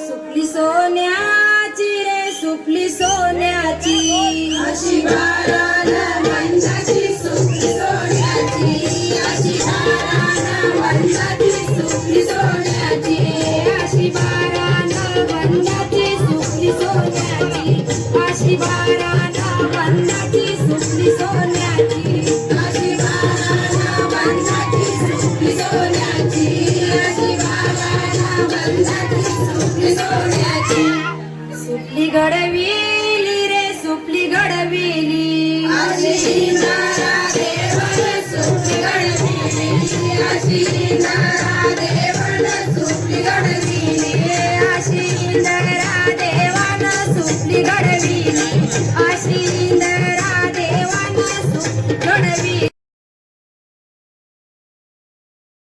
सुपली सोन्याची रे सुपली सोन्याची अशी बारान वंशाची सुपली सोन्याची अशी बारान वंशाची सुपली सोन्याची अशी बारान वंशाची सुपली सोन्याची अशी बारान